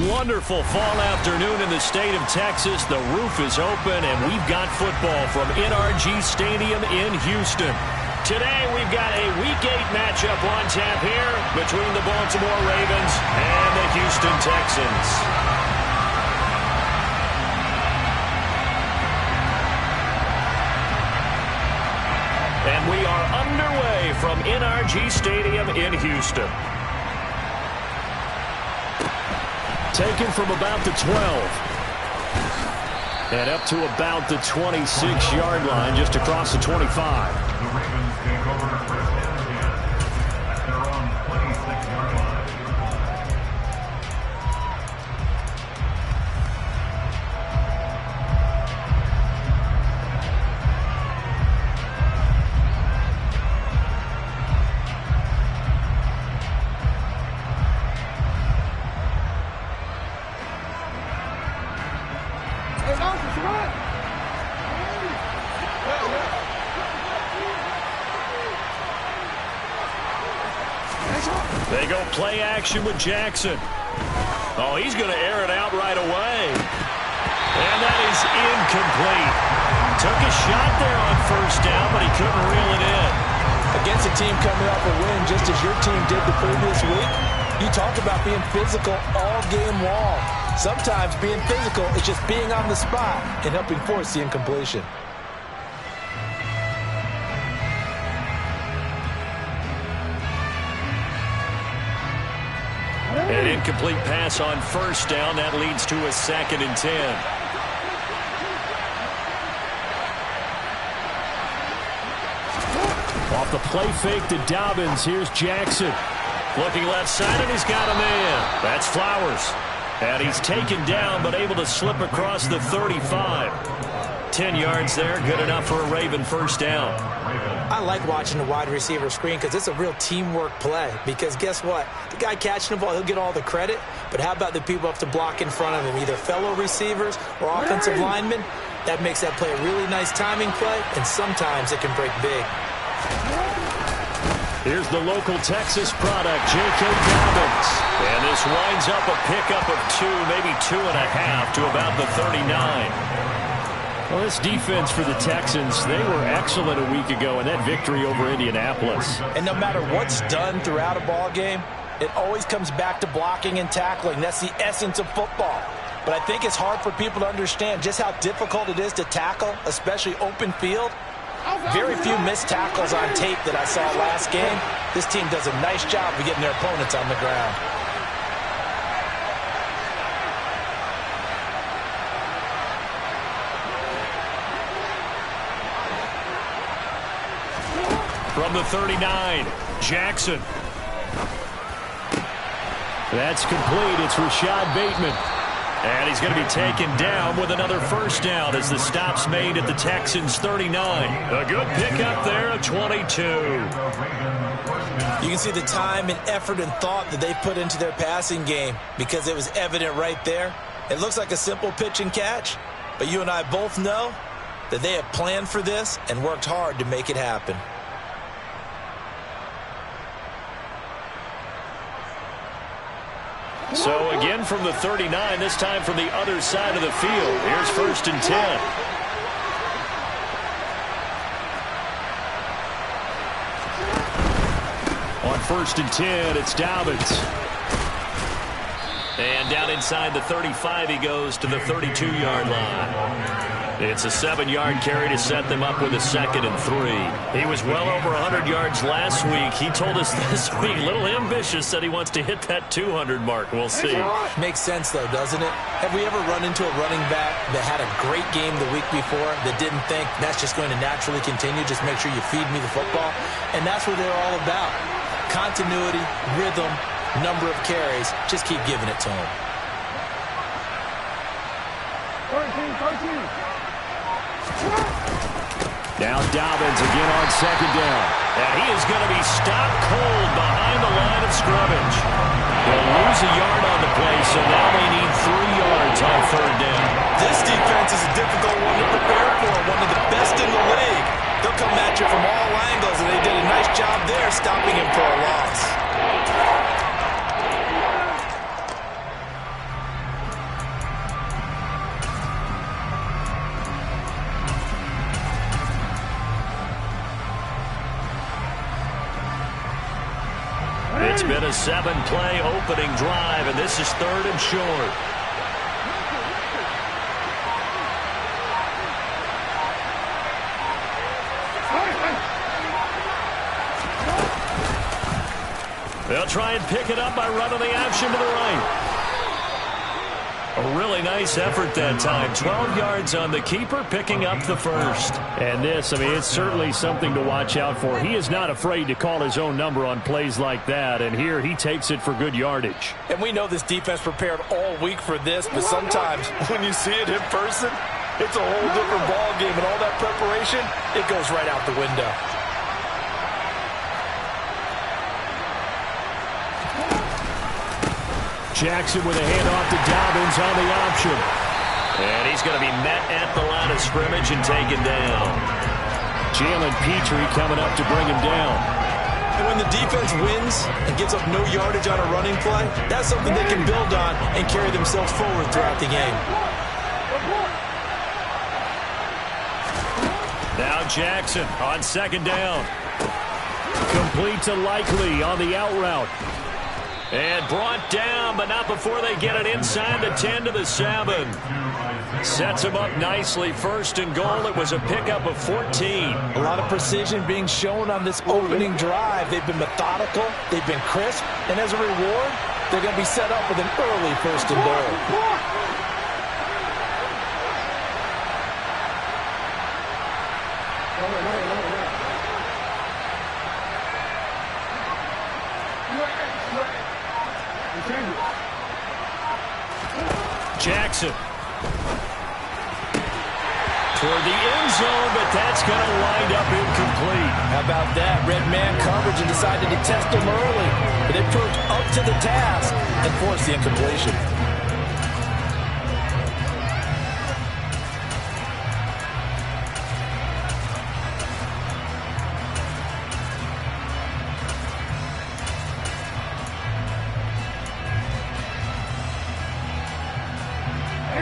wonderful fall afternoon in the state of Texas. The roof is open, and we've got football from NRG Stadium in Houston. Today, we've got a Week 8 matchup on tap here between the Baltimore Ravens and the Houston Texans. And we are underway from NRG Stadium in Houston. Taken from about the 12. And up to about the 26-yard line, just across the 25. The Ravens take over first down again at their own 26-yard line. They go play action with Jackson. Oh, he's going to air it out right away. And that is incomplete. Took a shot there on first down, but he couldn't reel it in. Against a team coming off a win just as your team did the previous week, you talk about being physical all game long. Sometimes being physical is just being on the spot and helping force the incompletion. An incomplete pass on first down. That leads to a 2nd and 10. Off the play fake to Dobbins. Here's Jackson. Looking left side, and he's got a man. That's Flowers. And he's taken down, but able to slip across the 35. 10 yards there, good enough for a Raven first down. I like watching the wide receiver screen because it's a real teamwork play. Because guess what? The guy catching the ball, he'll get all the credit. But how about the people up to block in front of him, either fellow receivers or offensive linemen? That makes that play a really nice timing play, and sometimes it can break big. Here's the local Texas product, J.K. Dobbins. And this winds up a pickup of 2, maybe 2.5 to about the 39. Well, this defense for the Texans, they were excellent a week ago in that victory over Indianapolis. And no matter what's done throughout a ball game, it always comes back to blocking and tackling. That's the essence of football. But I think it's hard for people to understand just how difficult it is to tackle, especially open field. Very few missed tackles on tape that I saw last game. This team does a nice job of getting their opponents on the ground. From the 39, Jackson. That's complete. It's Rashad Bateman. And he's going to be taken down with another first down as the stop's made at the Texans' 39. A good pickup there at 22. You can see the time and effort and thought that they put into their passing game because it was evident right there. It looks like a simple pitch and catch, but you and I both know that they have planned for this and worked hard to make it happen. So again from the 39, this time from the other side of the field. Here's 1st and 10. On 1st and 10, it's Dobbins. And down inside the 35 he goes to the 32-yard line. It's a 7-yard carry to set them up with a 2nd and 3. He was well over 100 yards last week. He told us this week, a little ambitious, said he wants to hit that 200 mark. We'll see. Makes sense, though, doesn't it? Have we ever run into a running back that had a great game the week before that didn't think that's just going to naturally continue? Just make sure you feed me the football. And that's what they're all about. Continuity, rhythm, number of carries. Just keep giving it to them. 13. Now Dobbins again on 2nd down. And he is going to be stopped cold behind the line of scrimmage. They'll lose a yard on the play, so now they need 3 yards on 3rd down. This defense is a difficult one to prepare for, one of the best in the league. They'll come at you from all angles, and they did a nice job there stopping him for a loss. It's been a 7-play opening drive, and this is 3rd and short. They'll try and pick it up by running the option to the right. A really nice effort that time. 12 yards on the keeper, picking up the first. And this, I mean, it's certainly something to watch out for. He is not afraid to call his own number on plays like that, and here he takes it for good yardage. And we know this defense prepared all week for this, but sometimes when you see it in person, it's a whole different ball game, and all that preparation, it goes right out the window. Jackson with a handoff to Dobbins on the option. And he's going to be met at the line of scrimmage and taken down. Jalen Petrie coming up to bring him down. And when the defense wins and gives up no yardage on a running play, that's something they can build on and carry themselves forward throughout the game. Now Jackson on 2nd down. Complete to Likely on the out route. And brought down, but not before they get it inside the 10 to the 7. Sets him up nicely. 1st and goal. It was a pickup of 14. A lot of precision being shown on this opening drive. They've been methodical. They've been crisp. And as a reward, they're going to be set up with an early 1st and goal. Jackson. Toward the end zone, but that's going to wind up incomplete. How about that? Red man coverage and decided to test him early. But it proved up to the task and forced the incompletion.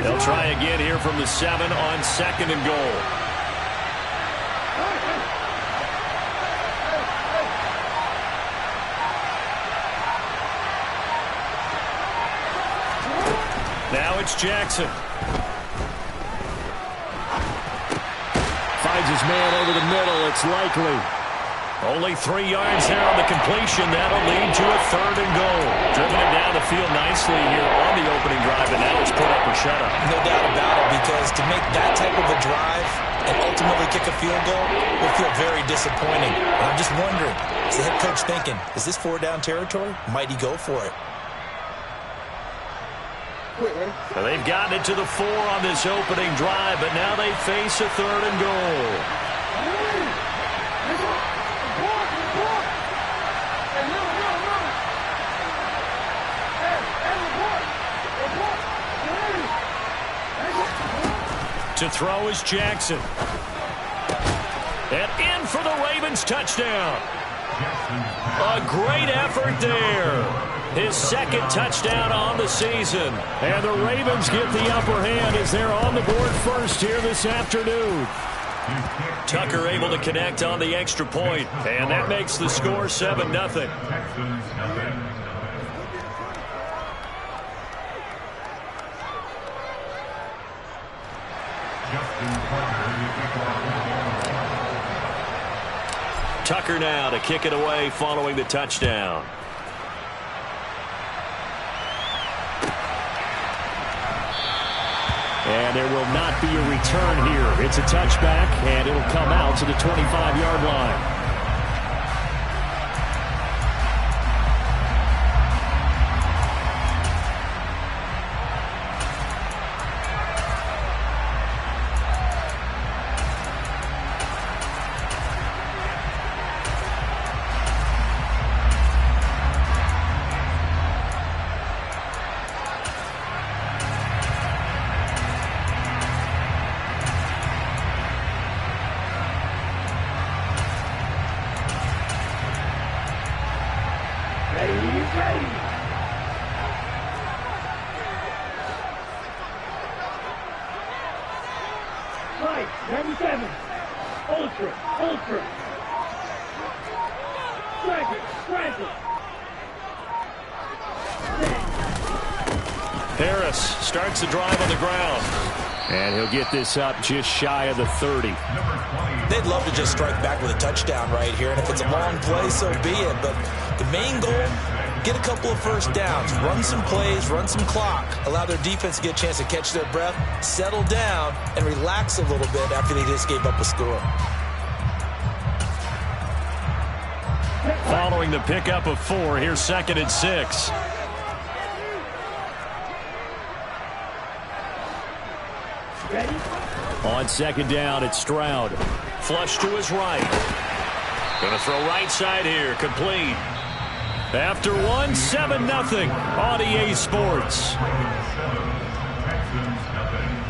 They'll try again here from the 7 on 2nd and goal. Now it's Jackson. Finds his man over the middle. It's Likely. Only 3 yards there on the completion. That'll lead to a 3rd and goal. Driven it down the field nicely here on the opening drive, and now it's put up or shut up. No doubt about it, because to make that type of a drive and ultimately kick a field goal will feel very disappointing. And I'm just wondering, is the head coach thinking, is this 4-down territory? Might he go for it? Well, they've gotten it to the 4 on this opening drive, but now they face a 3rd and goal. To throw is Jackson. And in for the Ravens touchdown. A great effort there. His 2nd touchdown on the season. And the Ravens get the upper hand as they're on the board first here this afternoon. Tucker able to connect on the extra point, and that makes the score 7-0. Tucker now to kick it away following the touchdown. And there will not be a return here. It's a touchback, and it'll come out to the 25-yard line. Harris starts the drive on the ground. And he'll get this up just shy of the 30. They'd love to just strike back with a touchdown right here, and if it's a long play, so be it. But the main goal, get a couple of first downs, run some plays, run some clock, allow their defense to get a chance to catch their breath, settle down, and relax a little bit after they just gave up a score. Following the pickup of 4, here's 2nd and 6. On 2nd down, it's Stroud. Flush to his right. Going to throw right side here. Complete. After 1, 7-0 on EA Sports. Texans nothing.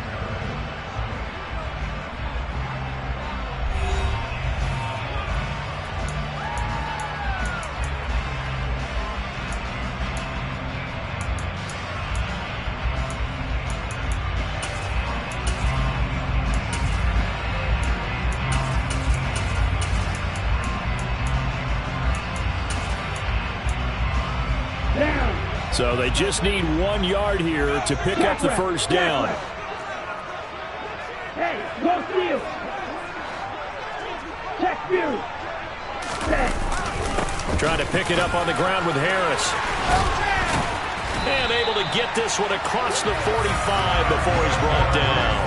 So they just need 1 yard here to pick up the first down. Hey, go field. Check field. Trying to pick it up on the ground with Harris. And able to get this one across the 45 before he's brought down.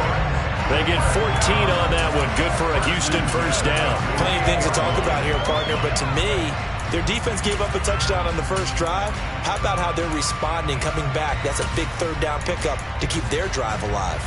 They get 14 on that one. Good for a Houston first down. Plenty of things to talk about here, partner, but to me, their defense gave up a touchdown on the first drive. How about how they're responding, coming back? That's a big 3rd down pickup to keep their drive alive.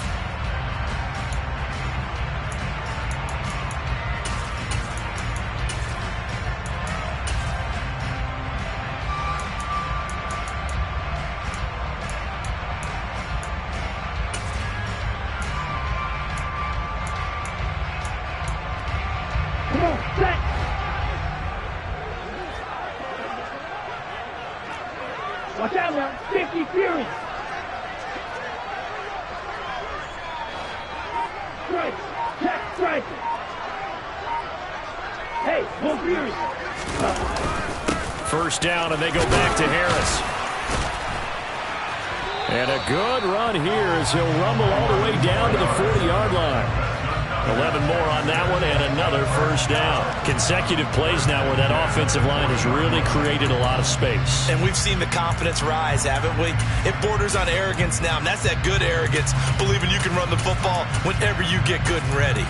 Come on, set. Watch out now, 50 Fury. Strike, check, strike. Hey, go Fury. First down, and they go back to Harris. And a good run here as he'll rumble all the way down to the 40-yard line. 11 more on that one and another first down. Consecutive plays now where that offensive line has really created a lot of space. And we've seen the confidence rise, haven't we? It borders on arrogance now, and that's that good arrogance, believing you can run the football whenever you get good and ready.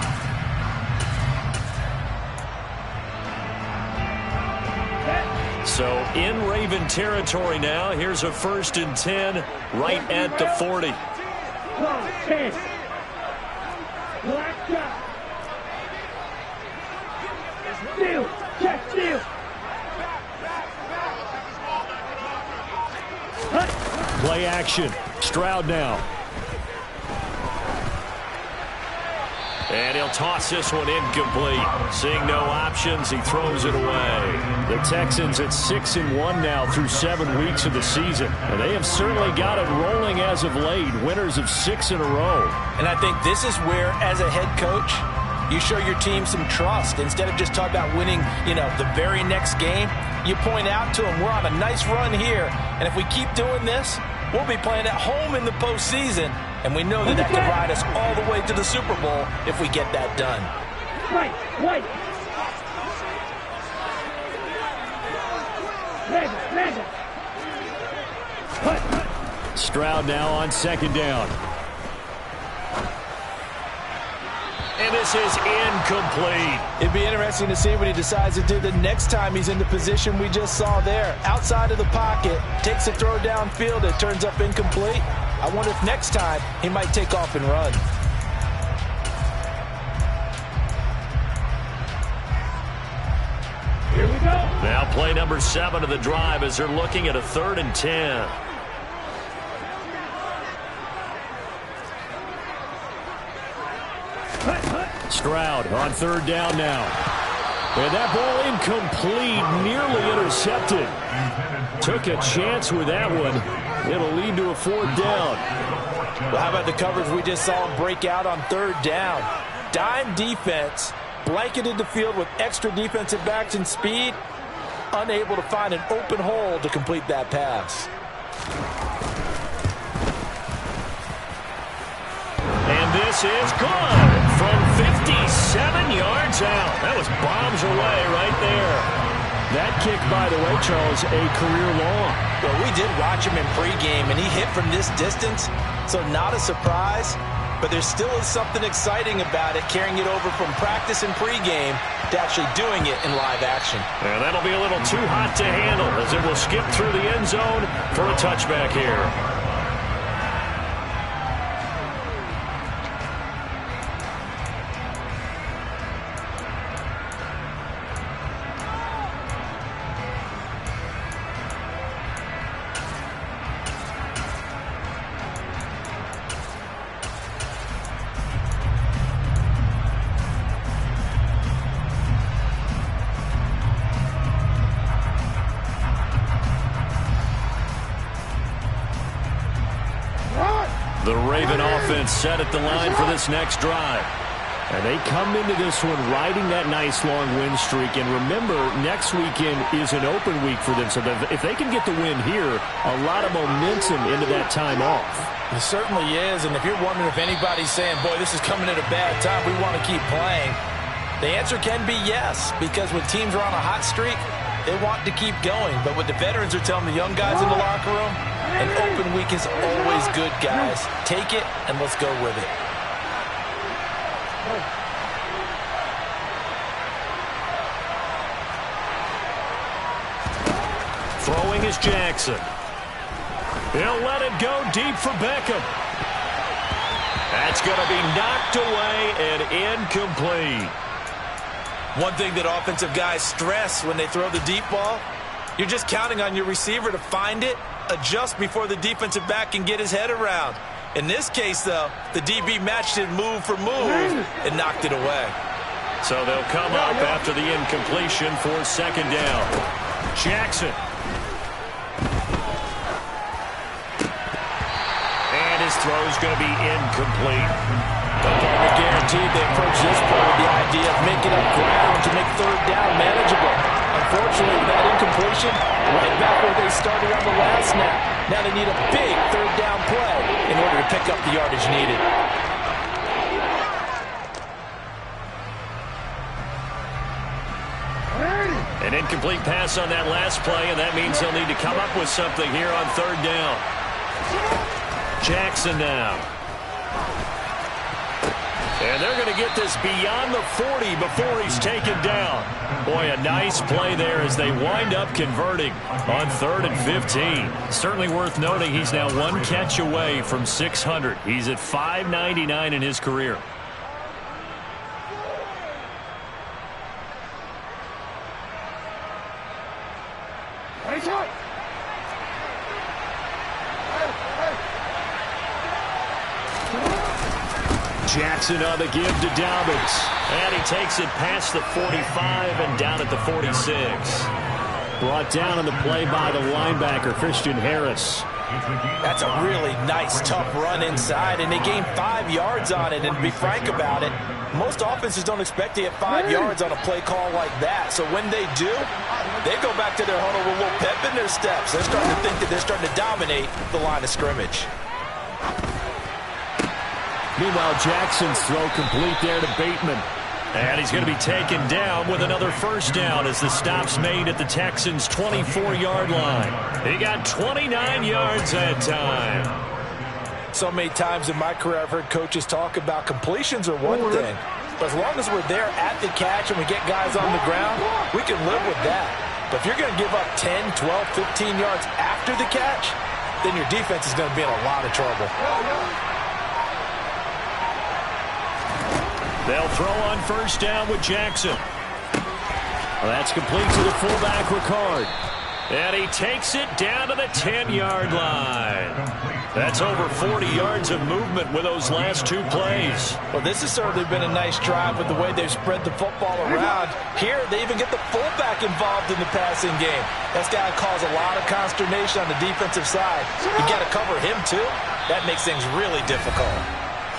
So in Raven territory now, here's a 1st and 10 right at the 40. 10. Black shot. Steal. Check steal. Play action. Stroud now. And he'll toss this one incomplete. Seeing no options, he throws it away. The Texans at 6-1 now through 7 weeks of the season. And they have certainly got it rolling as of late. Winners of 6 in a row. And I think this is where, as a head coach, you show your team some trust. Instead of just talking about winning, the very next game, you point out to them, we're on a nice run here. And if we keep doing this, we'll be playing at home in the postseason. And we know that can ride us all the way to the Super Bowl if we get that done. Right. Stroud now on 2nd down. And this is incomplete. It'd be interesting to see what he decides to do the next time he's in the position we just saw there. Outside of the pocket, takes a throw downfield, it turns up incomplete. I wonder if next time he might take off and run. Here we go. Now play number 7 of the drive as they're looking at a 3rd and 10. Stroud on 3rd down now. And that ball incomplete, nearly intercepted. Took a chance with that one. It'll lead to a 4th down. Well, how about the coverage we just saw him break out on 3rd down? Dime defense, blanketed the field with extra defensive backs and speed, unable to find an open hole to complete that pass. This is good from 57 yards out. That was bombs away right there. That kick, by the way, Charles, a career long. Well, we did watch him in pregame, and he hit from this distance, so not a surprise. But there still is something exciting about it, carrying it over from practice and pregame to actually doing it in live action. And that'll be a little too hot to handle as it will skip through the end zone for a touchback here. The Raven offense set at the line for this next drive. And they come into this one riding that nice long win streak. And remember, next weekend is an open week for them. So if they can get the win here, a lot of momentum into that time off. It certainly is. And if you're wondering if anybody's saying, boy, this is coming at a bad time, we want to keep playing, the answer can be yes. Because when teams are on a hot streak, they want to keep going. But what the veterans are telling the young guys in the locker room, an open week is always good, guys. Take it, and let's go with it. Throwing is Jackson. He'll let it go deep for Beckham. That's going to be knocked away and incomplete. One thing that offensive guys stress when they throw the deep ball, you're just counting on your receiver to find it, adjust before the defensive back can get his head around. In this case, though, the DB matched it move for move and knocked it away. So they'll come up after the incompletion for second down. Jackson. And his throw's going to be incomplete. Opponent guaranteed they approach this play with the idea of making up ground to make third down manageable. Unfortunately, with that incompletion, right back where they started on the last snap. Now they need a big third down play in order to pick up the yardage needed. An incomplete pass on that last play, and that means they'll need to come up with something here on third down. Jackson now. And they're going to get this beyond the 40 before he's taken down. Boy, a nice play there as they wind up converting on 3rd and 15. Certainly worth noting he's now one catch away from 600. He's at 599 in his career. Jackson on the give to Dobbins. And he takes it past the 45 and down at the 46. Brought down on the play by the linebacker, Christian Harris. That's a really nice, tough run inside, and they gained 5 yards on it. And to be frank about it, most offenses don't expect to get 5 yards on a play call like that. So when they do, they go back to their huddle with a little pep in their steps. They're starting to think that they're starting to dominate the line of scrimmage. Meanwhile, Jackson's throw complete there to Bateman. And he's going to be taken down with another first down as the stop's made at the Texans' 24-yard line. He got 29 yards that time. So many times in my career I've heard coaches talk about completions are one thing. But as long as we're there at the catch and we get guys on the ground, we can live with that. But if you're going to give up 10, 12, 15 yards after the catch, then your defense is going to be in a lot of trouble. They'll throw on first down with Jackson. Well, that's complete to the fullback, Ricard. And he takes it down to the 10-yard line. That's over 40 yards of movement with those last 2 plays. Well, this has certainly been a nice drive with the way they've spread the football around. Here, they even get the fullback involved in the passing game. That's got to cause a lot of consternation on the defensive side. You got to cover him, too. That makes things really difficult.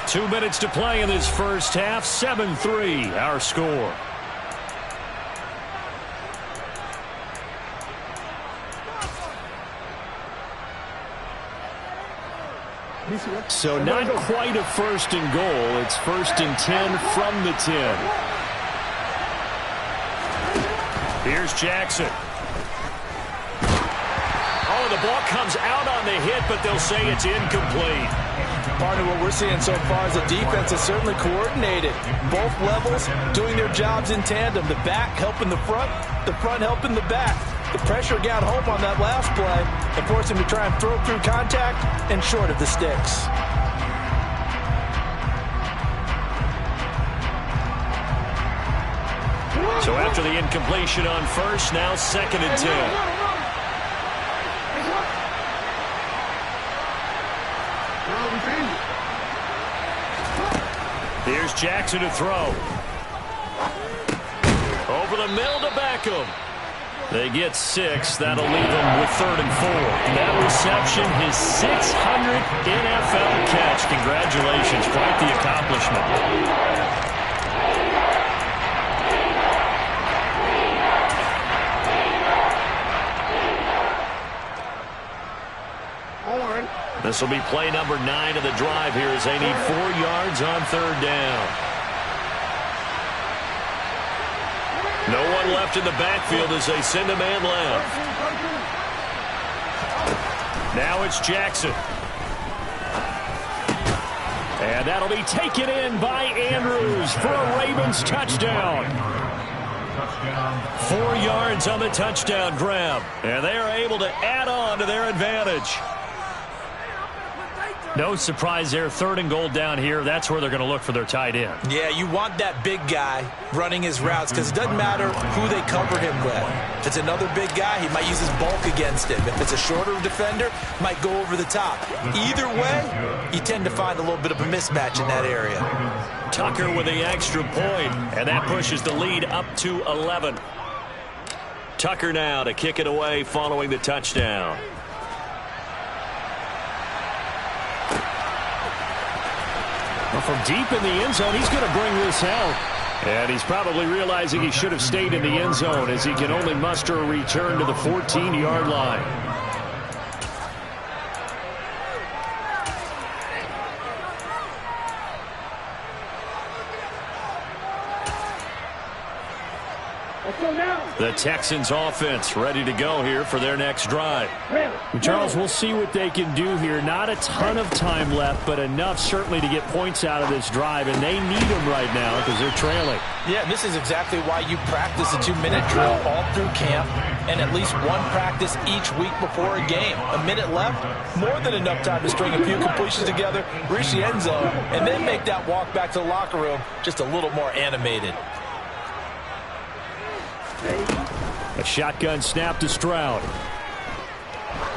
2 minutes to play in this first half. 7-3, our score. So not quite a 1st and goal. It's 1st and 10 from the 10. Here's Jackson. Oh, the ball comes out on the hit, but they'll say it's incomplete. Partner, what we're seeing so far is the defense is certainly coordinated. Both levels doing their jobs in tandem. The back helping the front helping the back. The pressure got home on that last play and forced him to try and throw through contact and short of the sticks. So after the incompletion on first, now 2nd and 10. Here's Jackson to throw. Over the middle to Beckham. They get 6. That'll leave them with 3rd and 4. That reception, his 600th NFL catch. Congratulations. Quite the accomplishment. This will be play number 9 of the drive here as they need 4 yards on 3rd down. No one left in the backfield as they send a man left. Now it's Jackson. And that'll be taken in by Andrews for a Ravens touchdown. 4 yards on the touchdown grab. And they are able to add on to their advantage. No surprise there. 3rd and goal down here. That's where they're going to look for their tight end. Yeah, you want that big guy running his routes because it doesn't matter who they cover him with. If it's another big guy, he might use his bulk against him. If it's a shorter defender, might go over the top. Either way, you tend to find a little bit of a mismatch in that area. Tucker with the extra point, and that pushes the lead up to 11. Tucker now to kick it away following the touchdown. From deep in the end zone, he's going to bring this out. And he's probably realizing he should have stayed in the end zone as he can only muster a return to the 14-yard line. The Texans offense ready to go here for their next drive. Charles, we'll see what they can do here. Not a ton of time left, but enough certainly to get points out of this drive, and they need them right now because they're trailing. Yeah, this is exactly why you practice a 2-minute drill all through camp and at least one practice each week before a game. A minute left, more than enough time to string a few completions together, reach the end zone, and then make that walk back to the locker room just a little more animated. A shotgun snap to Stroud.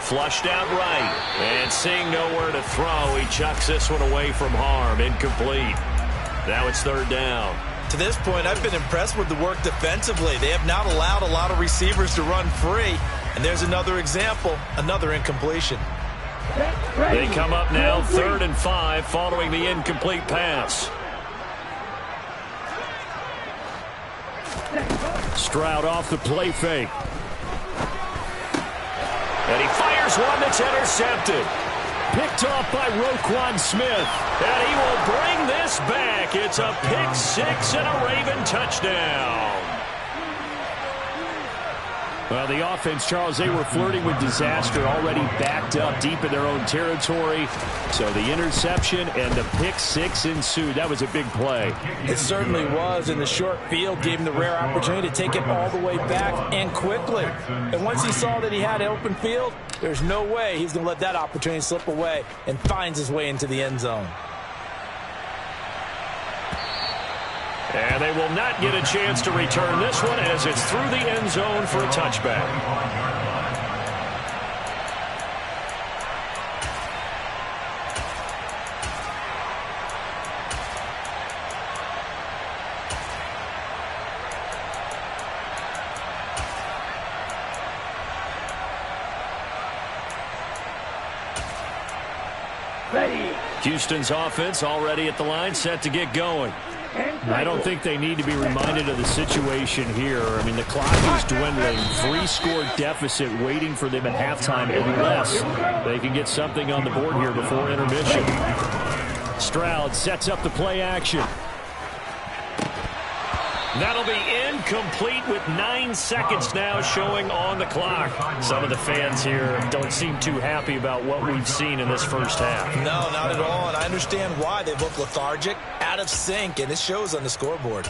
Flushed out right. And seeing nowhere to throw, he chucks this one away from harm. Incomplete. Now it's 3rd down. To this point, I've been impressed with the work defensively. They have not allowed a lot of receivers to run free. And there's another example, another incompletion. They come up now 3rd and 5 following the incomplete pass. Stroud off the play fake. And he fires one that's intercepted. Picked off by Roquan Smith. And he will bring this back. It's a pick 6 and a Raven touchdown. Well, the offense, Charles, they were flirting with disaster, already backed up deep in their own territory. So the interception and the pick 6 ensued. That was a big play. It certainly was, and the short field gave him the rare opportunity to take it all the way back and quickly. And once he saw that he had an open field, there's no way he's going to let that opportunity slip away, and finds his way into the end zone. And they will not get a chance to return this one as it's through the end zone for a touchback. Ready. Houston's offense already at the line, set to get going. I don't think they need to be reminded of the situation here. I mean, the clock is dwindling. 3-score deficit waiting for them at halftime unless they can get something on the board here before intermission. Stroud sets up the play action. That'll be incomplete with 9 seconds now showing on the clock. Some of the fans here don't seem too happy about what we've seen in this first half. No, not at all, and I understand why. They look lethargic, out of sync, and it shows on the scoreboard.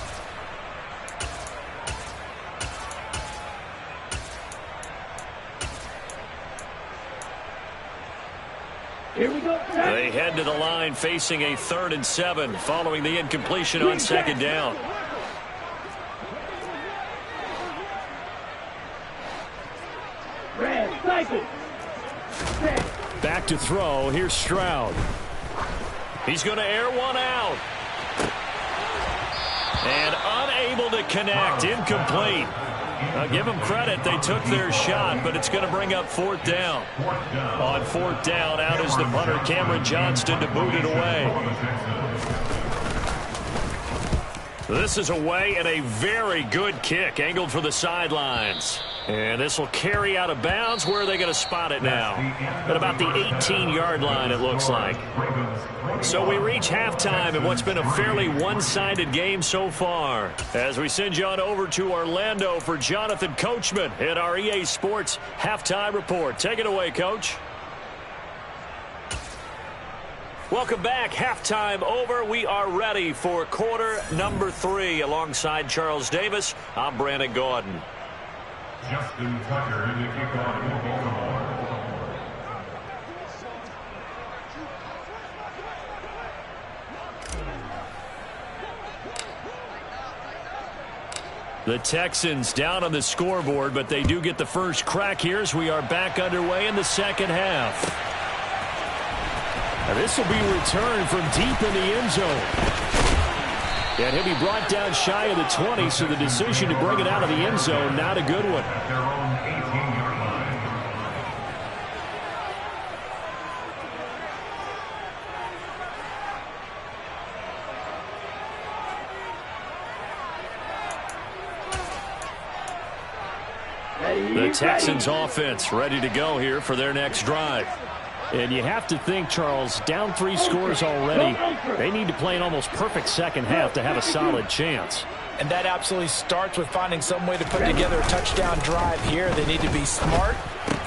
Here we go. They head to the line facing a 3rd and 7 following the incompletion on 2nd down. Back to throw. Here's Stroud. He's going to air one out. And unable to connect. Incomplete. I'll give them credit. They took their shot, but it's going to bring up 4th down. On 4th down, out is the punter, Cameron Johnston, to boot it away. This is away and a very good kick, angled for the sidelines. And this will carry out of bounds. Where are they going to spot it now? At about the 18-yard line, it looks like. So we reach halftime in what's been a fairly one-sided game so far. As we send you on over to Orlando for Jonathan Coachman in our EA Sports Halftime Report. Take it away, Coach. Welcome back. Halftime over. We are ready for quarter number 3. Alongside Charles Davis, I'm Brandon Gordon. Justin Tucker in the kickoff for Baltimore. The Texans down on the scoreboard, but they do get the first crack here as we are back underway in the second half. Now this will be returned from deep in the end zone. And he'll be brought down shy of the 20, so the decision to bring it out of the end zone, not a good one. At their own 18-yard line. The Texans offense ready to go here for their next drive. And you have to think, Charles, down 3 scores already. They need to play an almost perfect second half to have a solid chance. And that absolutely starts with finding some way to put together a touchdown drive here. They need to be smart,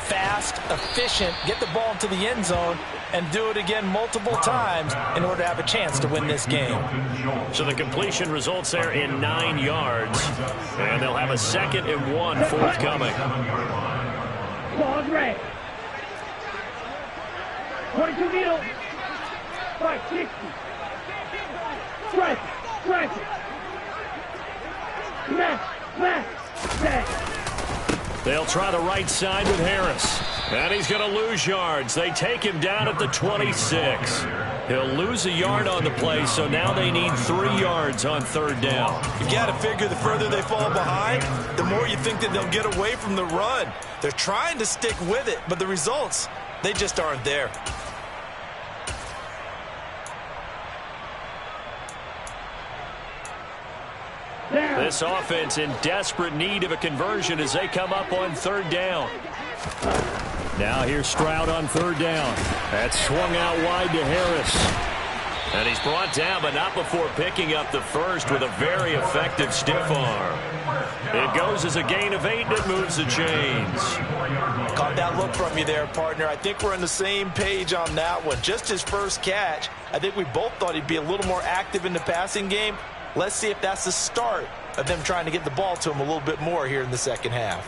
fast, efficient, get the ball into the end zone, and do it again multiple times in order to have a chance to win this game. So the completion results there in 9 yards. And they'll have a 2nd and 1 forthcoming. Ball red. 22 needle. 560. Strike it. Smash. They'll try the right side with Harris. And he's going to lose yards. They take him down at the 26. He'll lose a yard on the play, so now they need 3 yards on 3rd down. You got to figure the further they fall behind, the more you think that they'll get away from the run. They're trying to stick with it, but the results, they just aren't there. This offense in desperate need of a conversion as they come up on 3rd down. Now here's Stroud on 3rd down. That's swung out wide to Harris. And he's brought down, but not before picking up the first with a very effective stiff arm. It goes as a gain of 8, and it moves the chains. Caught that look from you there, partner. I think we're on the same page on that one. Just his first catch, I think we both thought he'd be a little more active in the passing game. Let's see if that's the start of them trying to get the ball to him a little bit more here in the second half.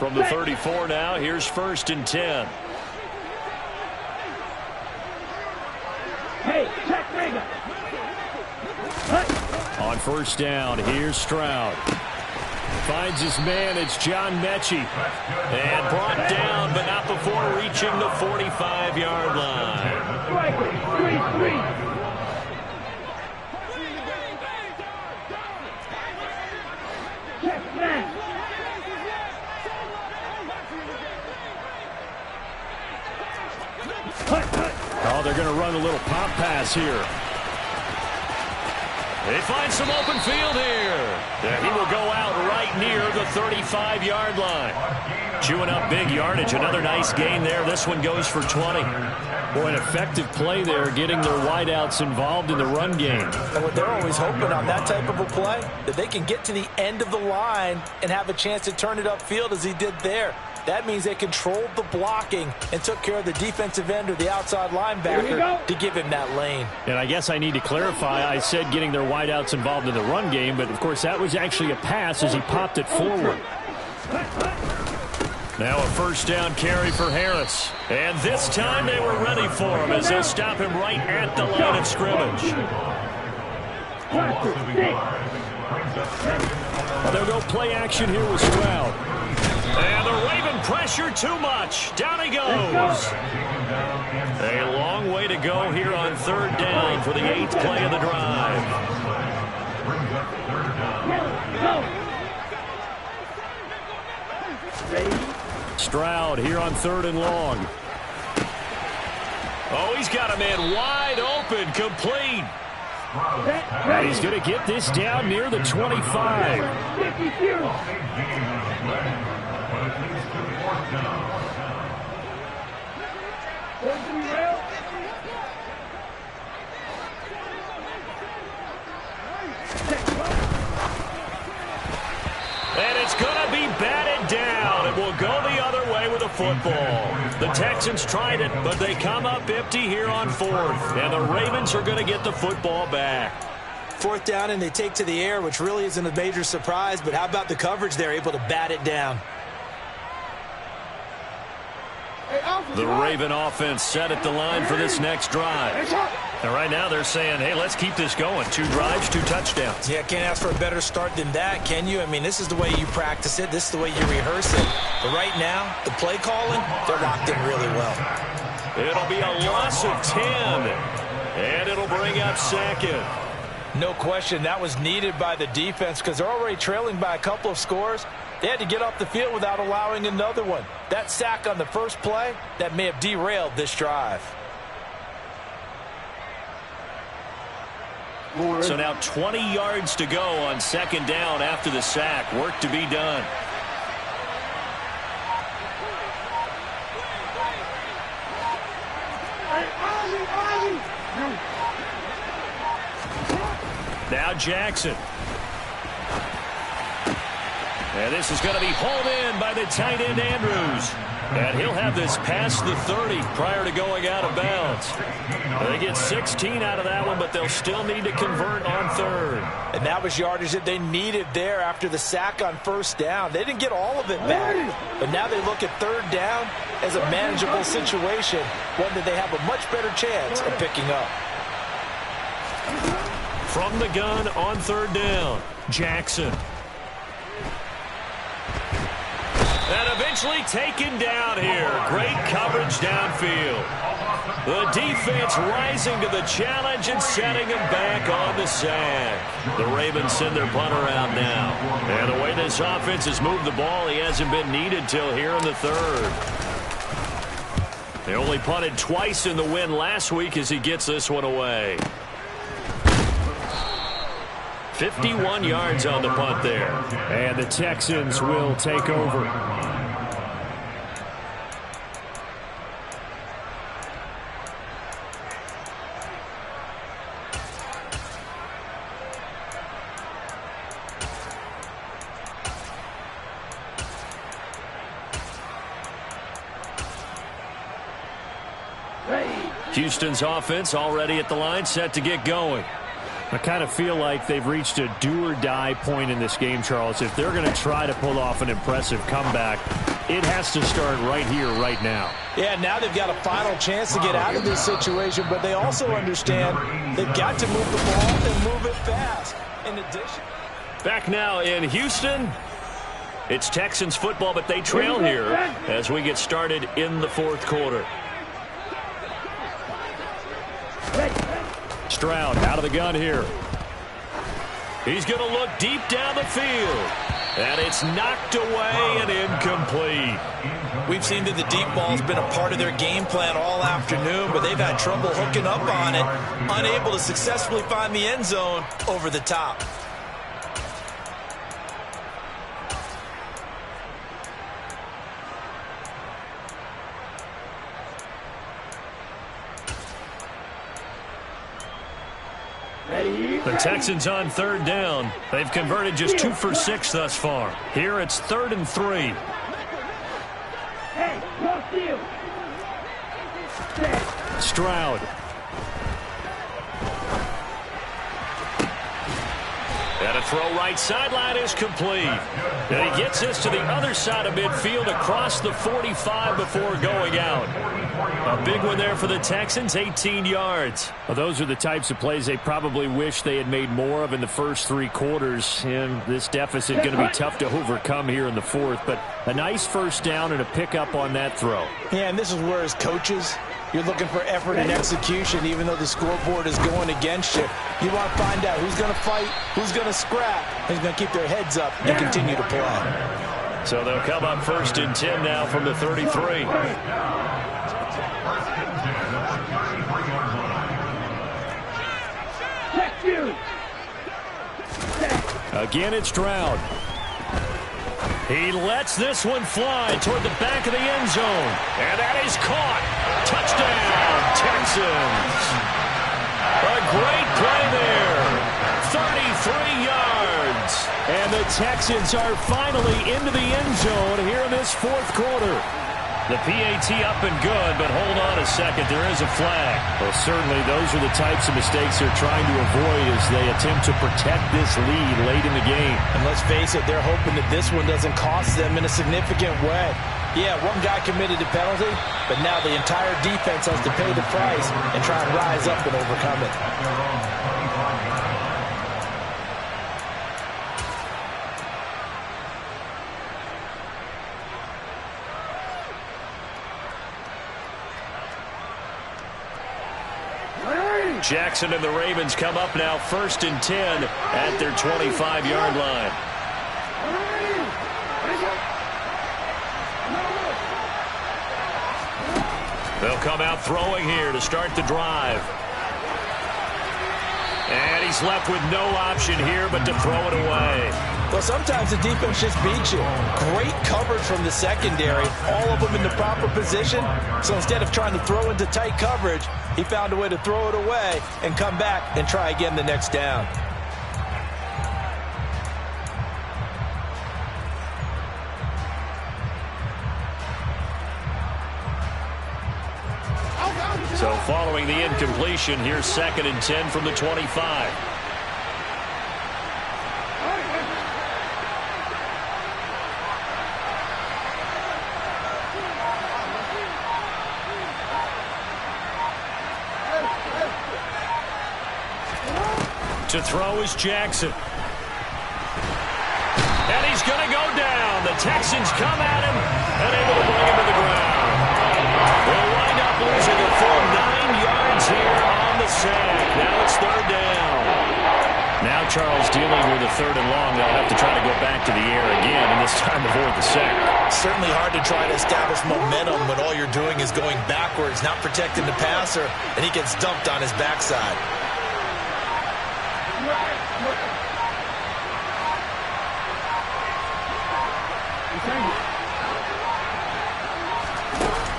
From the 34 now, here's 1st and 10. Hey, check Vega. On 1st down, here's Stroud. Finds his man, it's John Mechie. And brought down, but not before reaching the 45-yard line. Strike it. 3-3. Check smash. they're going to run a little pop pass here. They find some open field here. And he will go out right near the 35-yard line. Chewing up big yardage. Another nice gain there. This one goes for 20. Boy, an effective play there, getting their wideouts involved in the run game. And what they're always hoping on that type of a play, that they can get to the end of the line and have a chance to turn it upfield as he did there. That means they controlled the blocking and took care of the defensive end or the outside linebacker to give him that lane. And I guess I need to clarify, I said getting their wideouts involved in the run game, but of course that was actually a pass as he popped it forward. Now a first down carry for Harris. And this time they were ready for him as they'll stop him right at the line of scrimmage. Well, they'll go play action here with Stroud. And the Raven pressure too much. Down he goes. A long way to go here on third down for the 8th play of the drive. Stroud here on 3rd and long. Oh, he's got a man wide open, complete. And he's going to get this down near the 25. And it's going to be batted down. It will go the other way with the football. The Texans tried it, but they come up empty here on 4th. And the Ravens are going to get the football back. 4th down, and they take to the air, which really isn't a major surprise. But how about the coverage there, able to bat it down? The Raven offense set at the line for this next drive. And right now they're saying, hey, let's keep this going. 2 drives, 2 touchdowns. Yeah, can't ask for a better start than that, can you? I mean, this is the way you practice it. This is the way you rehearse it. But right now, the play calling, they're locked in really well. It'll be a loss of 10. And it'll bring up 2nd. No question, that was needed by the defense because they're already trailing by a couple of scores. They had to get off the field without allowing another one. That sack on the first play, that may have derailed this drive. So now 20 yards to go on 2nd down after the sack. Work to be done. Now Jackson. And this is going to be hauled in by the tight end Andrews. And he'll have this past the 30 prior to going out of bounds. They get 16 out of that one, but they'll still need to convert on 3rd. And that was yardage that they needed there after the sack on 1st down. They didn't get all of it back. But now they look at 3rd down as a manageable situation, one that they have a much better chance of picking up. From the gun on 3rd down, Jackson. And eventually taken down here. Great coverage downfield. The defense rising to the challenge and setting him back on the sack. The Ravens send their punter out now. And the way this offense has moved the ball, he hasn't been needed till here in the 3rd. They only punted twice in the win last week as he gets this one away. 51 yards on the punt there. And the Texans will take over. Houston's offense already at the line, set to get going. I kind of feel like they've reached a do-or-die point in this game, Charles. If they're going to try to pull off an impressive comeback, it has to start right here, right now. Yeah, now they've got a final chance to get out of this situation, but they also understand they've got to move the ball and move it fast. In addition, back now in Houston, it's Texans football, but they trail here as we get started in the 4th quarter. Stroud out of the gun here. He's going to look deep down the field. And it's knocked away and incomplete. We've seen that the deep ball's been a part of their game plan all afternoon, but they've had trouble hooking up on it, unable to successfully find the end zone over the top. The Texans on third down. They've converted just 2 for 6 thus far. Here it's 3rd and 3. Hey, lost you. Stroud. And a throw right sideline is complete. And he gets this to the other side of midfield across the 45 before going out. A big one there for the Texans, 18 yards. Well, those are the types of plays they probably wish they had made more of in the first 3 quarters. And this deficit going to be tough to overcome here in the 4th. But a nice first down and a pickup on that throw. Yeah, and this is where as coaches, you're looking for effort and execution, even though the scoreboard is going against you. You want to find out who's going to fight, who's going to scrap, who's going to keep their heads up and continue to play. So they'll come up 1st and 10 now from the 33. Again, it's Stroud. He lets this one fly toward the back of the end zone. And that is caught. Touchdown, Texans. A great play there. 33 yards. And the Texans are finally into the end zone here in this 4th quarter. The PAT up and good, but hold on a second. There is a flag. Well, certainly those are the types of mistakes they're trying to avoid as they attempt to protect this lead late in the game. And let's face it, they're hoping that this one doesn't cost them in a significant way. Yeah, one guy committed a penalty, but now the entire defense has to pay the price and try and rise up and overcome it. Jackson and the Ravens come up now 1st and 10 at their 25-yard line. They'll come out throwing here to start the drive. And he's left with no option here but to throw it away. Well, sometimes the defense just beats you. Great coverage from the secondary, all of them in the proper position. So instead of trying to throw into tight coverage, he found a way to throw it away and come back and try again the next down. So following the incompletion, here's 2nd and 10 from the 25. To throw is Jackson. And he's going to go down. The Texans come at him and able to bring him to the ground. They'll wind up losing a full 9 yards here on the sack. Now it's 3rd down. Now Charles dealing with a 3rd and long. They'll have to try to go back to the air again, and this time avoid the sack. Certainly hard to try to establish momentum when all you're doing is going backwards, not protecting the passer, and he gets dumped on his backside.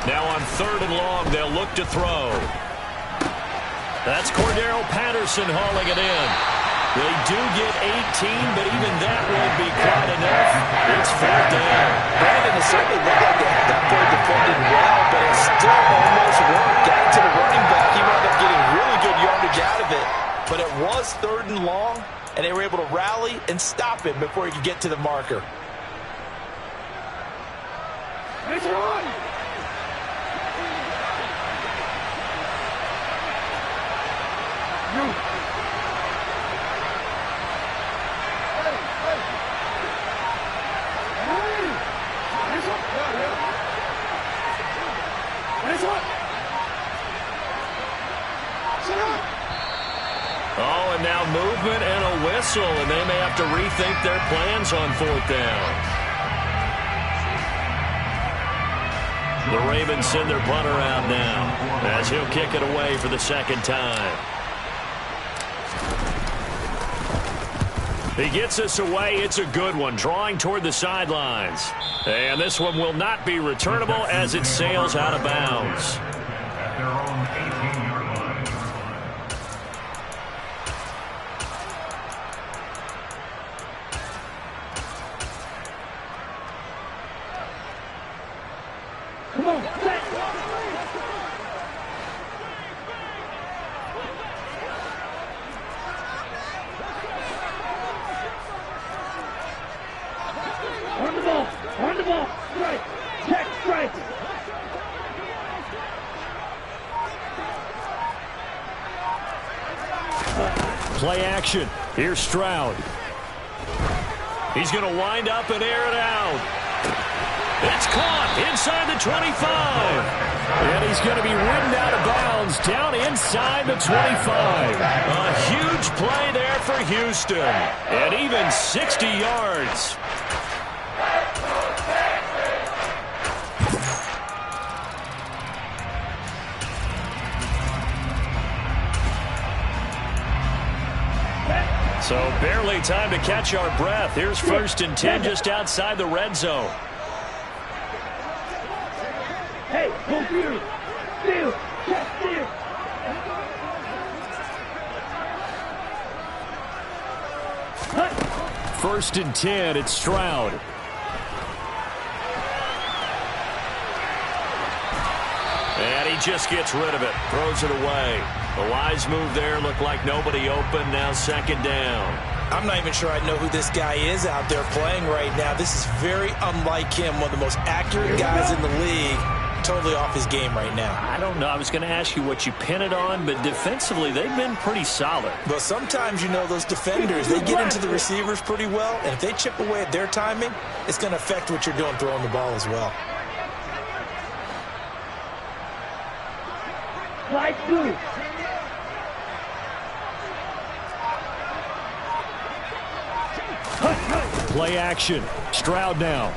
Now on 3rd and long, they'll look to throw. That's Cordero Patterson hauling it in. They do get 18, but even that won't be quite enough. It's 4th down. Brandon, it certainly looked like they had that play defended well, but it still almost worked. Got it to the running back. He wound up getting really good yardage out of it. But it was 3rd and long, and they were able to rally and stop him before he could get to the marker. It's on! Oh, and now movement and a whistle, and they may have to rethink rethink their plans on 4th down. The Ravens send their punter out now as he'll kick it away for the 2nd time. He gets us away. It's a good one, drawing toward the sidelines. And this one will not be returnable as it sails out of bounds. At their own 18-yard line. Come on, set. On the ball, strike, check, strike. Play action. Here's Stroud. He's going to wind up and air it out. It's caught inside the 25. And he's going to be ridden out of bounds down inside the 25. A huge play there for Houston. And even 60 yards. So barely time to catch our breath. Here's 1st and 10 just outside the red zone. Hey, go through. Steal, check, steal. Hut. 1st and 10, it's Stroud. And he just gets rid of it. Throws it away. A wise move there. Looked like nobody open. Now 2nd down. I'm not even sure I know who this guy is out there playing right now. This is very unlike him. One of the most accurate guys in the league. Totally off his game right now. I don't know. I was going to ask you what you pin it on, but defensively they've been pretty solid. But sometimes, you know, those defenders, they get into the receivers pretty well. And if they chip away at their timing, it's going to affect what you're doing throwing the ball as well. Slide through. Play action. Stroud now.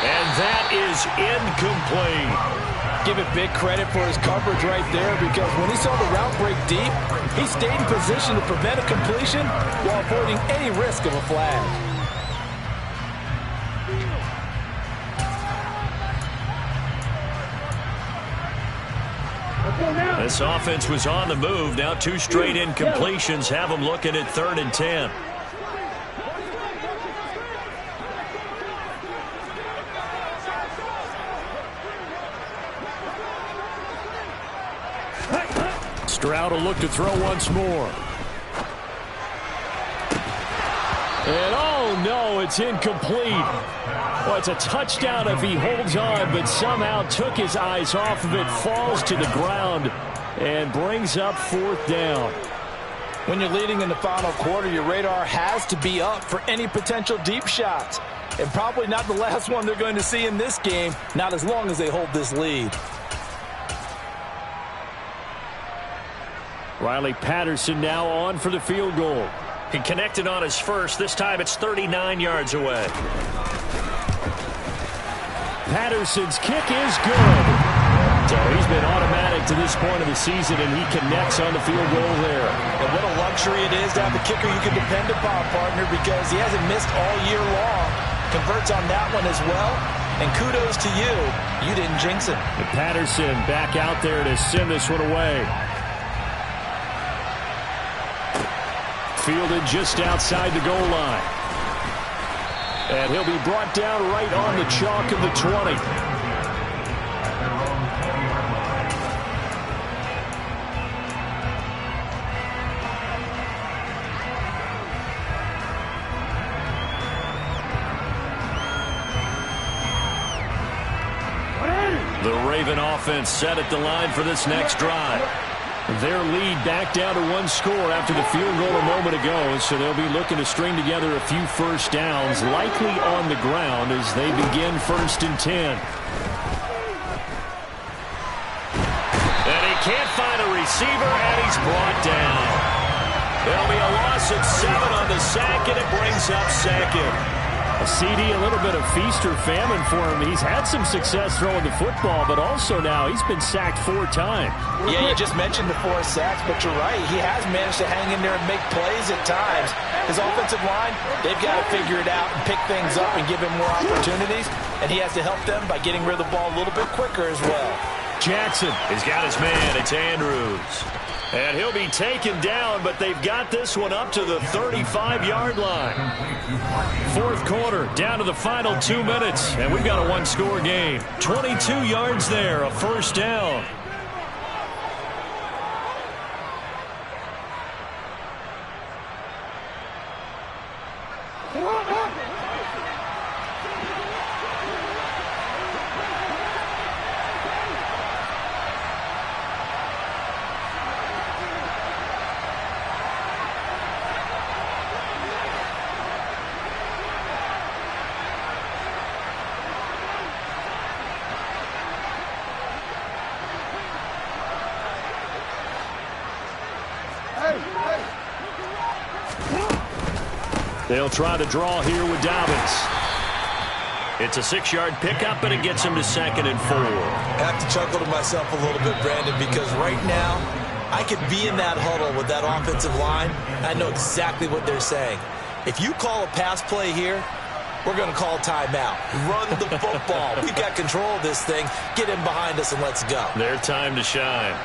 And that is incomplete. Give it big credit for his coverage right there, because when he saw the route break deep, he stayed in position to prevent a completion while avoiding any risk of a flag. This offense was on the move. Now 2 straight incompletions have them looking at 3rd and 10. Stroud will look to throw once more. And oh no, it's incomplete. Well, it's a touchdown if he holds on, but somehow took his eyes off of it, falls to the ground, and brings up 4th down. When you're leading in the final quarter, your radar has to be up for any potential deep shots. And probably not the last one they're going to see in this game, not as long as they hold this lead. Riley Patterson now on for the field goal. He connected on his first. This time it's 39 yards away. Patterson's kick is good. So he's been automatic to this point of the season, and he connects on the field goal there. And what a luxury it is to have a kicker you can depend upon, partner, because he hasn't missed all year long. Converts on that one as well. And kudos to you. You didn't jinx him. And Patterson back out there to send this one away. Fielded just outside the goal line. And he'll be brought down right on the chalk of the 20. The Raven offense set at the line for this next drive. Their lead back down to 1 score after the field goal a moment ago, so they'll be looking to string together a few first downs, likely on the ground as they begin 1st and 10. And he can't find a receiver, and he's brought down. There'll be a loss of 7 on the sack, and it brings up second. A CD, a little bit of feast or famine for him. He's had some success throwing the football, but also now he's been sacked 4 times. Yeah, you just mentioned the 4 sacks, but you're right. He has managed to hang in there and make plays at times. His offensive line, they've got to figure it out and pick things up and give him more opportunities, and he has to help them by getting rid of the ball a little bit quicker as well. Jackson has got his man. It's Andrews. And he'll be taken down, but they've got this one up to the 35-yard line. Fourth quarter, down to the final 2 minutes, and we've got a one-score game. 22 yards there, a first down. They'll try to draw here with Dobbins. It's a 6-yard pickup, and it gets him to 2nd and 4. I have to chuckle to myself a little bit, Brandon, because right now I could be in that huddle with that offensive line. I know exactly what they're saying. If you call a pass play here, we're going to call timeout. Run the football. We've got control of this thing. Get in behind us and let's go. Their time to shine.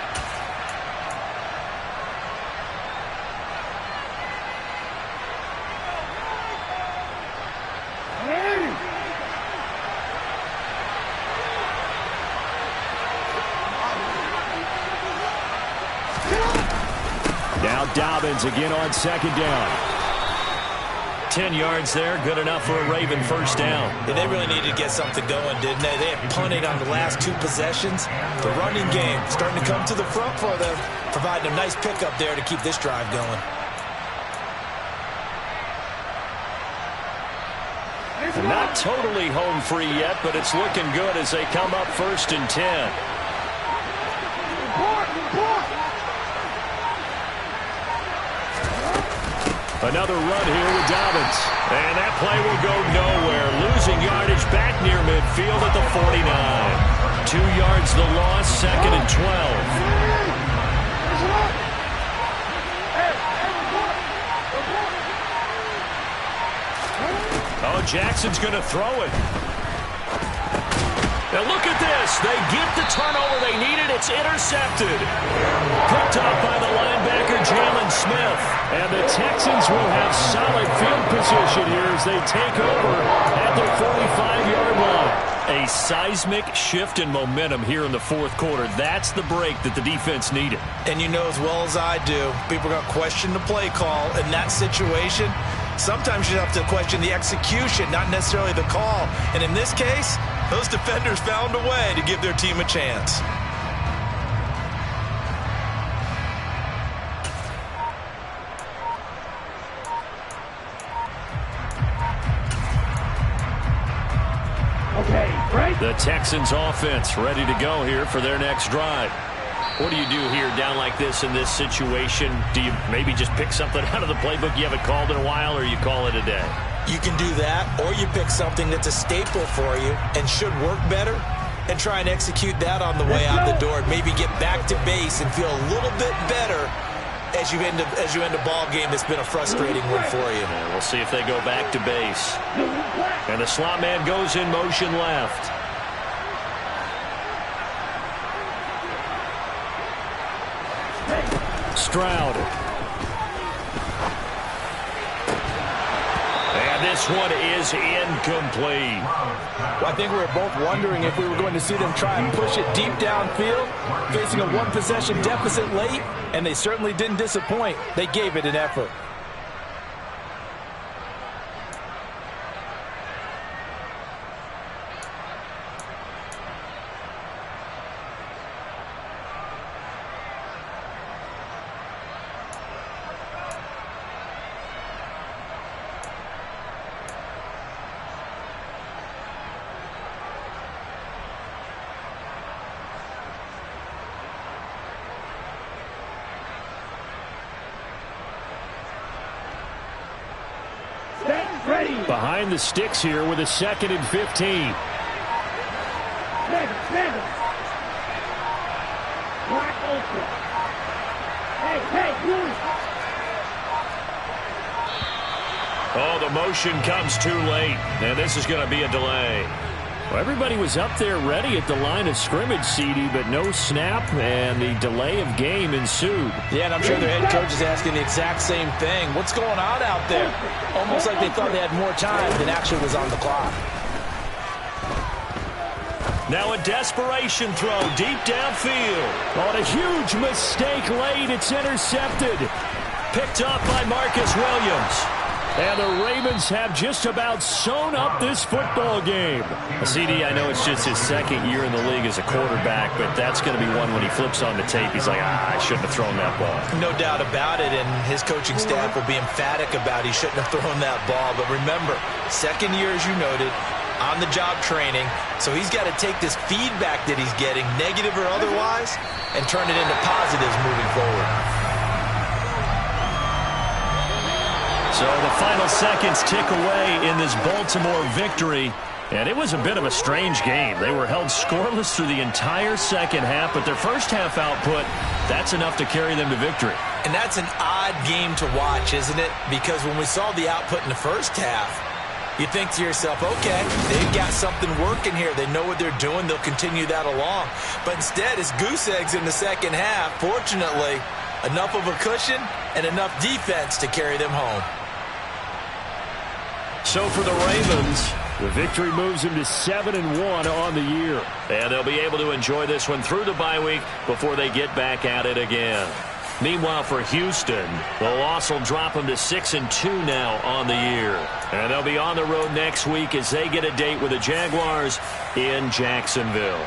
Now Dobbins again on 2nd down. 10 yards there, good enough for a Raven first down. Yeah, they really needed to get something going, didn't they? They had punted on the last 2 possessions. The running game starting to come to the front for them, providing a nice pickup there to keep this drive going. Not totally home free yet, but it's looking good as they come up 1st and 10. Another run here with Dobbins. And that play will go nowhere. Losing yardage back near midfield at the 49. 2 yards the loss, 2nd and 12. Oh, Jackson's going to throw it. Now look at this. They get the turnover they needed. It's intercepted. Picked up by the linebacker, Jalen Smith. And the Texans will have solid field position here as they take over at the 45-yard line. A seismic shift in momentum here in the fourth quarter. That's the break that the defense needed. And you know as well as I do, people are going to question the play call in that situation. Sometimes you have to question the execution, not necessarily the call. And in this case, those defenders found a way to give their team a chance. The Texans offense ready to go here for their next drive. What do you do here down like this in this situation? Do you maybe just pick something out of the playbook you haven't called in a while, or you call it a day? You can do that, or you pick something that's a staple for you and should work better and try and execute that on the way out the door and maybe get back to base and feel a little bit better as you end a ball game that's been a frustrating one for you. And we'll see if they go back to base. And the slot man goes in motion left. Stroud. And this one is incomplete. Well, I think we were both wondering if we were going to see them try and push it deep downfield, facing a one-possession deficit late, and they certainly didn't disappoint. They gave it an effort. Behind the sticks here with a 2nd and 15. Black ultra. Hey, Bruce. Oh, the motion comes too late, and this is going to be a delay. Well, everybody was up there ready at the line of scrimmage, CD, but no snap, and the delay of game ensued. Yeah, and I'm sure their head coach is asking the exact same thing. What's going on out there? Almost like they thought they had more time than actually was on the clock. Now a desperation throw deep downfield. On a huge mistake late, it's intercepted. Picked up by Marcus Williams. And the Ravens have just about sewn up this football game. CD, I know it's just his 2nd year in the league as a quarterback, but that's going to be one when he flips on the tape. He's like, I shouldn't have thrown that ball. No doubt about it, and his coaching staff will be emphatic about he shouldn't have thrown that ball. But remember, 2nd year, as you noted, on-the-job training, so he's got to take this feedback that he's getting, negative or otherwise, and turn it into positives moving forward. So the final seconds tick away in this Baltimore victory. And it was a bit of a strange game. They were held scoreless through the entire 2nd half, but their first half output, that's enough to carry them to victory. And that's an odd game to watch, isn't it? Because when we saw the output in the first half, you think to yourself, okay, they've got something working here. They know what they're doing. They'll continue that along. But instead, it's goose eggs in the 2nd half. Fortunately, enough of a cushion and enough defense to carry them home. So for the Ravens, the victory moves them to 7-1 on the year. And they'll be able to enjoy this one through the bye week before they get back at it again. Meanwhile, for Houston, the loss will drop them to 6-2 now on the year. And they'll be on the road next week as they get a date with the Jaguars in Jacksonville.